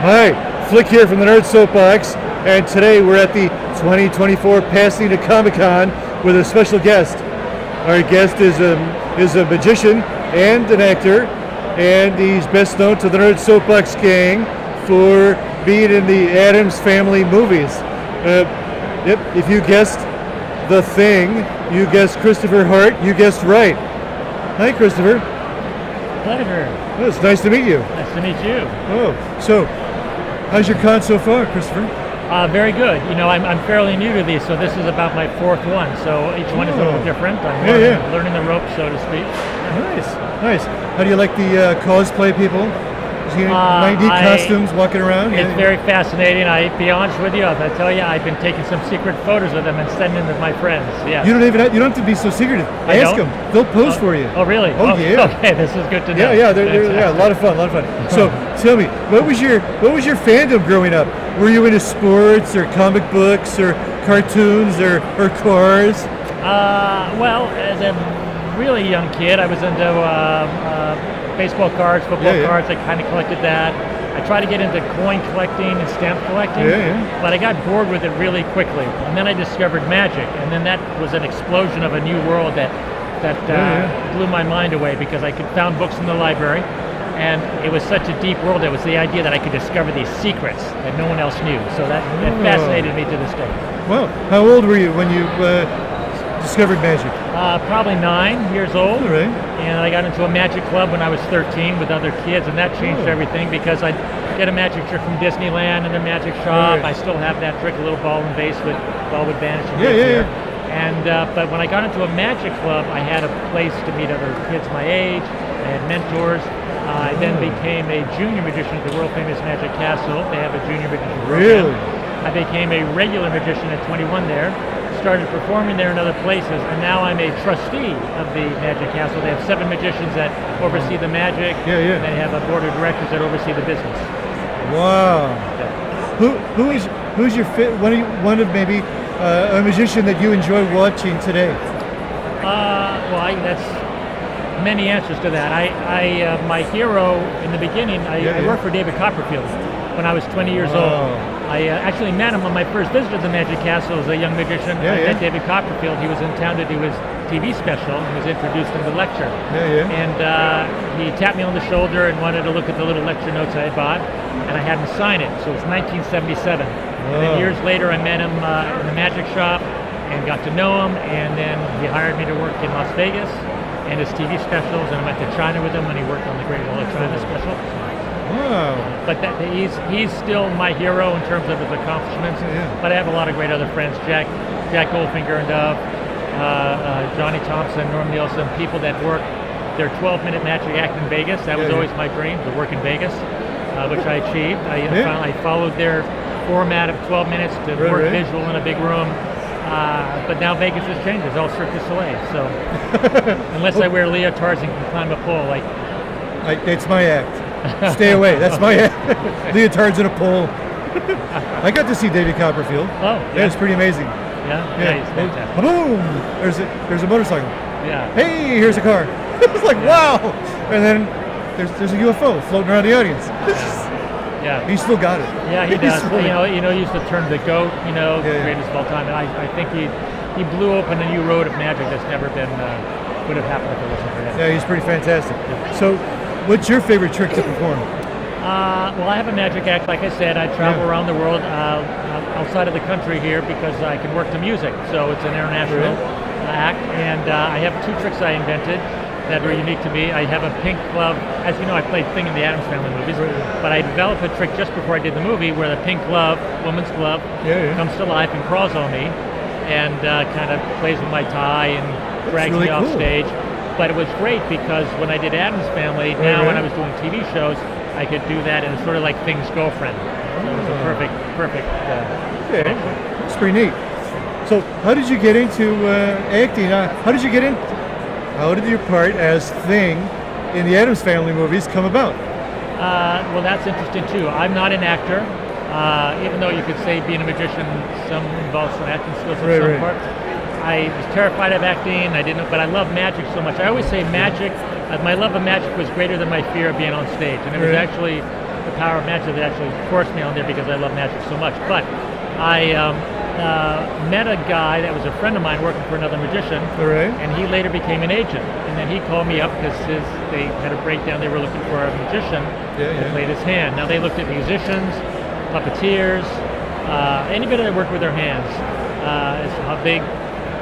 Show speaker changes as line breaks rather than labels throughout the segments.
Hi, Flick here from the Nerd Soapbox, and today we're at the 2024 Pasadena Comic Con with a special guest. Our guest is a magician and an actor, and he's best known to the Nerd Soapbox gang for being in the Addams Family movies. Yep, if you guessed The Thing, you guessed Christopher Hart, you guessed right. Hi, Christopher.
Pleasure.
Oh, it's nice to meet you.
Nice to meet you.
Oh, so how's your con so far, Christopher?
Very good. You know, I'm fairly new to these, so this is about my fourth one. So each one is a little different. I'm learning the ropes, so to speak.
Nice. How do you like the cosplay people? 90 costumes walking around?
It's very fascinating. I be honest with you, I tell you, I've been taking some secret photos of them and sending them to my friends. Yeah.
You don't have to be so secretive. Ask them. They'll pose for you.
Oh, really?
Oh, yeah.
Okay, this is good to know.
Yeah, a lot of fun. So, tell me, what was your fandom growing up? Were you into sports or comic books or cartoons or cars?
Well, as a really young kid, I was into baseball cards, football cards. I kind of collected that. I tried to get into coin collecting and stamp collecting, but I got bored with it really quickly. And then I discovered magic, and then that was an explosion of a new world that blew my mind away, because I found books in the library, and it was such a deep world. It was the idea that I could discover these secrets that no one else knew. So that fascinated me to this day.
Well, how old were you when you discovered magic?
Probably 9 years old.
All right.
And I got into a magic club when I was 13 with other kids, and that changed everything, because I'd get a magic trick from Disneyland in the magic shop. Right. I still have that trick, a little ball and base with ball would vanish and disappear. And but when I got into a magic club, I had a place to meet other kids my age. I had mentors. I then became a junior magician at the world famous Magic Castle. They have a junior magician program.
Really?
I became a regular magician at 21 there. Started performing there in other places, and now I'm a trustee of the Magic Castle. They have 7 magicians that oversee the magic. And they have a board of directors that oversee the business.
Wow. Who's your one of maybe a magician that you enjoy watching today?
Well, that's many answers to that. My hero in the beginning, I worked for David Copperfield when I was 20 years old. I actually met him on my first visit to the Magic Castle as a young magician. I met David Copperfield. He was in town to do his TV special and was introduced in the lecture. And he tapped me on the shoulder and wanted to look at the little lecture notes I had bought, and I had him sign it. So it was 1977. And then years later, I met him in the magic shop and got to know him, and then he hired me to work in Las Vegas and his TV specials, and I went to China with him when he worked on the Great Wall of China special.
Wow.
But he's still my hero in terms of his accomplishments. But I have a lot of great other friends, Jack Goldfinger and Dove, Johnny Thompson, Norm Nielsen, people that work their 12-minute magic act in Vegas. That was always my dream, to work in Vegas, which I achieved. I followed their format of 12 minutes to work visual in a big room. But now Vegas has changed. It's all Cirque du Soleil. So unless I wear leotards and can climb a pole,
it's my act. Stay away. That's my leotards and a pole. I got to see David Copperfield.
Oh,
yeah, it's pretty amazing.
He's fantastic.
Boom! There's a motorcycle.
Yeah.
Hey, here's a car. It's like wow. And then there's a UFO floating around the audience. He still got it.
Yeah, he does. He used the term the GOAT. Greatest of all time. And I think he blew open a new road of magic that's never been would have happened if it wasn't for him.
Yeah, he's pretty fantastic. So, what's your favorite trick to perform?
Well, I have a magic act. Like I said, I travel around the world, outside of the country here, because I can work to music. So it's an international act, and I have 2 tricks I invented that were unique to me. I have a pink glove. As you know, I played Thing in the Addams Family movies, but I developed a trick just before I did the movie where the pink glove, woman's glove, comes to life and crawls on me, and kind of plays with my tie and drags me off stage. But it was great because when I did Addams Family, when I was doing TV shows, I could do that, and it's sort of like Thing's girlfriend. So it was a perfect.
It's pretty neat. So, how did you get into acting? How did your part as Thing in the Addams Family movies come about?
Well, that's interesting too. I'm not an actor, even though you could say being a magician involves some acting skills in some parts. I was terrified of acting. I didn't, but I love magic so much. I always say magic. My love of magic was greater than my fear of being on stage, and it was actually the power of magic that actually forced me on there because I love magic so much. But I met a guy that was a friend of mine working for another magician, and he later became an agent. And then he called me up because they had a breakdown. They were looking for a magician that played his hand. Now they looked at musicians, puppeteers, anybody that worked with their hands. It's a big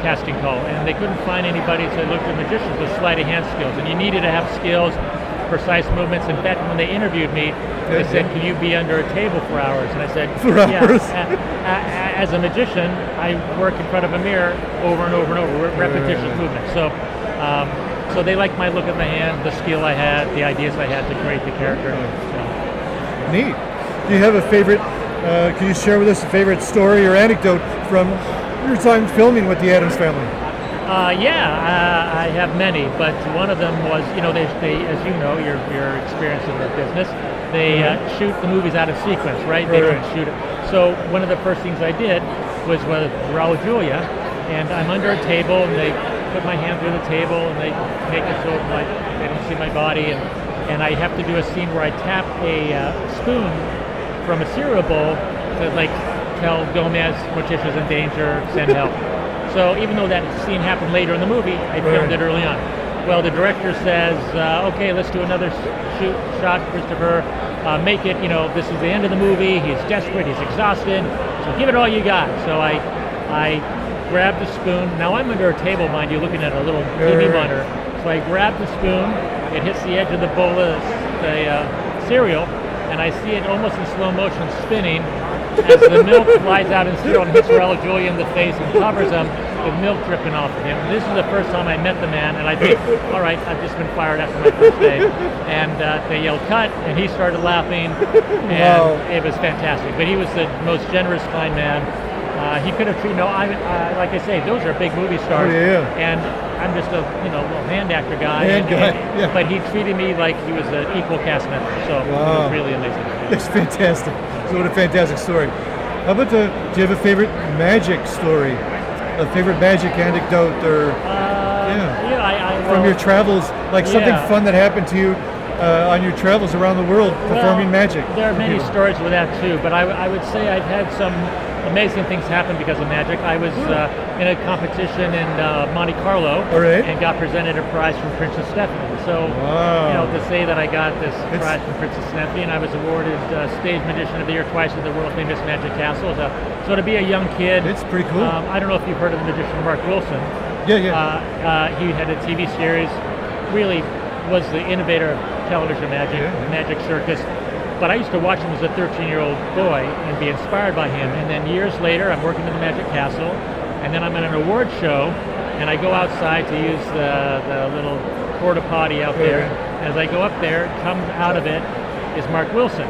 casting call, and they couldn't find anybody, so they looked at magicians with sleight of hand skills. And you needed to have skills, precise movements. In fact, when they interviewed me, they said, "Can you be under a table for hours?" And I said,
"For hours."
As a magician, I work in front of a mirror over and over and over, repetitious movements. So they liked my look at my hand, the skill I had, the ideas I had to create the character.
Neat. Do you have a favorite? Can you share with us a favorite story or anecdote from your time filming with the Addams Family?
I have many, but one of them was, they as you know, your experience in the business, they shoot the movies out of sequence, right? They don't shoot it. So one of the first things I did was with Raul Julia, and I'm under a table, and they put my hand through the table, and they make it so like they don't see my body, and I have to do a scene where I tap a spoon from a cereal bowl to like tell Gomez, Morticia's in danger, send help. So even though that scene happened later in the movie, I filmed it early on. Well, the director says, okay, let's do another shot, Christopher. Make it, this is the end of the movie. He's desperate, he's exhausted. So give it all you got. So I grabbed the spoon. Now I'm under a table, mind you, looking at a little TV monitor. So I grabbed the spoon. It hits the edge of the bowl of the cereal, and I see it almost in slow motion spinning as the milk flies out in cereal and hits Raul Julia in the face and covers him with milk dripping off of him. And this is the first time I met the man, and I think, all right, I've just been fired after my first day. And they yelled, "Cut," and he started laughing, and it was fantastic. But he was the most generous, kind man. He could have treated, like I say, those are big movie stars, and I'm just a little hand actor guy. But he treated me like he was an equal cast member, so it was really amazing.
That's fantastic. So what a fantastic story. How about do you have a favorite magic story? A favorite magic anecdote, or from your travels, like something fun that happened to you on your travels around the world performing magic?
There are many stories with that too, but I would say I've had some amazing things happen because of magic. I was in a competition in Monte Carlo and got presented a prize from Princess Stephanie. So, to say that I got this prize from Princess Stephanie, and I was awarded Stage Magician of the Year twice at the world famous Magic Castle. So to be a young kid,
it's pretty cool.
I don't know if you've heard of the magician Mark Wilson. He had a TV series, really was the innovator of television magic, Magic Circus. But I used to watch him as a 13-year-old boy and be inspired by him. And then years later, I'm working in the Magic Castle, and then I'm at an award show, and I go outside to use the little porta potty out there. As I go up there, comes out of it is Mark Wilson.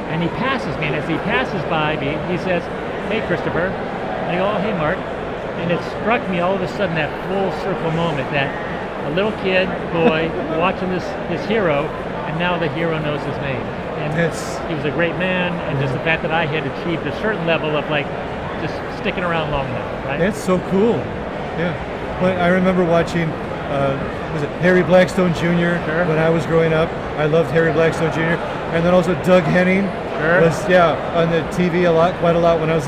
And he passes me, and as he passes by me, he says, "Hey, Christopher." And I go, "Oh, hey, Mark." And it struck me all of a sudden, that full circle moment, that a little kid, boy, watching his hero, and now the hero knows his name. And he was a great man, and just the fact that I had achieved a certain level of just sticking around long enough, right?
That's so cool. Yeah. Well, I remember watching, was it Harry Blackstone Jr. when I was growing up. I loved Harry Blackstone Jr. And then also Doug Henning was on the TV quite a lot when I was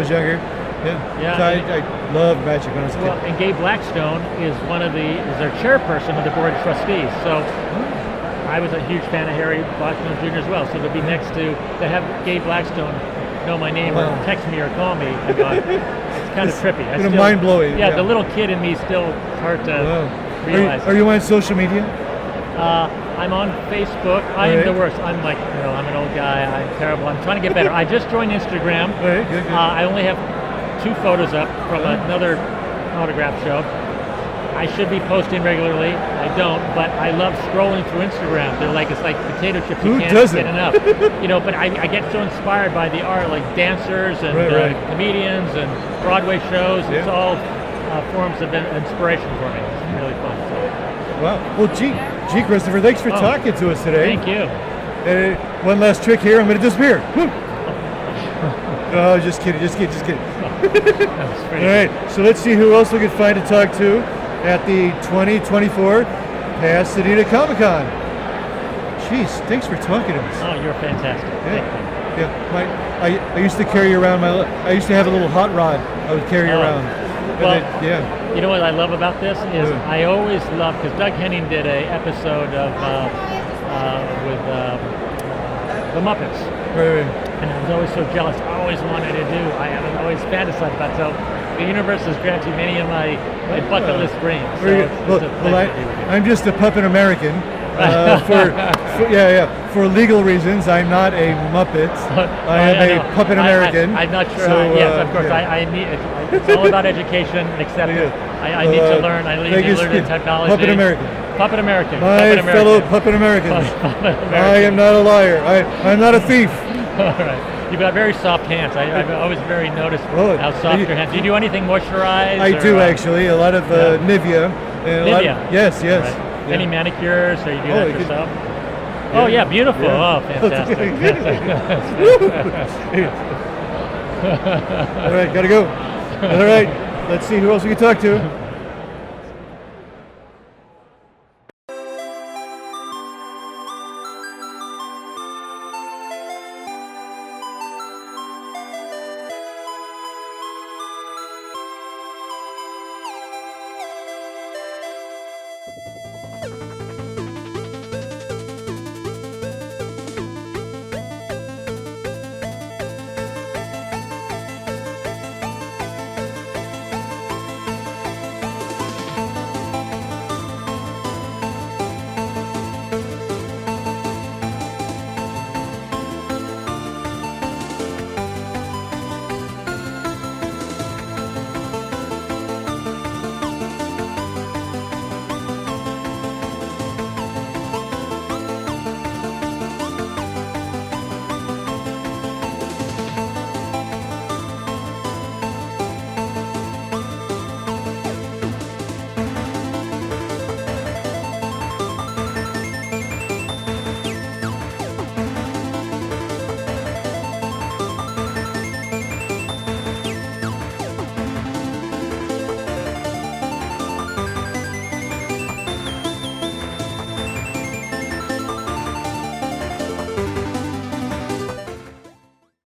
younger. I loved magic when I was a kid.
And Gabe Blackstone is their chairperson of the board of trustees. So I was a huge fan of Harry Blackstone Jr. as well. So to be next to have Gabe Blackstone know my name or text me or call me, it's kind of trippy.
It's mind blowing.
Yeah, the little kid in me still hard to realize.
Are you on social media?
I'm on Facebook. I am the worst. I'm I'm an old guy. I'm terrible. I'm trying to get better. I just joined Instagram.
Good.
I only have 2 photos up from another autograph show. I should be posting regularly. I don't, but I love scrolling through Instagram. It's like potato chips.
Who
You can't
doesn't?
get enough. But I get so inspired by the art, like dancers and comedians and Broadway shows. It's all forms of inspiration for me. It's really fun. So.
Wow. Well, gee, Christopher, thanks for talking to us today.
Thank you.
One last trick here. I'm going to disappear. Oh, just kidding. All right. So let's see who else we can find to talk to at the 2024 Pasadena Comic Con. Jeez, thanks for talking to us.
Oh, you're fantastic. Thank you.
Yeah, I used to carry around I used to have a little hot rod I would carry around.
Well,
yeah.
You know what I love about this is I always love, because Doug Henning did a episode of with the Muppets.
Right.
And I was always so jealous. I always wanted to do. I have always fantasized about. So the universe has granted many of my bucket list dreams. So
I'm just a puppet American. For legal reasons, I'm not a Muppet. I am a puppet American.
I'm not sure.
So,
yes, of course. I need. It's all about education, acceptance. I need to learn. I need to learn the technology.
Puppet American.
Puppet American.
My
Puppet
fellow
American.
puppet Americans.
Puppet American.
I am not a liar. I'm not a thief.
All right. You've got very soft hands. I've always very noticed how soft your hands. Do you do anything moisturized?
I do actually. A lot of Nivea.
Nivea?
Yes.
Right. Yeah. Any manicures, or you do that yourself?
Yeah.
Oh yeah, beautiful.
Yeah.
Oh, fantastic.
All right, gotta go. All right, let's see who else we can talk to.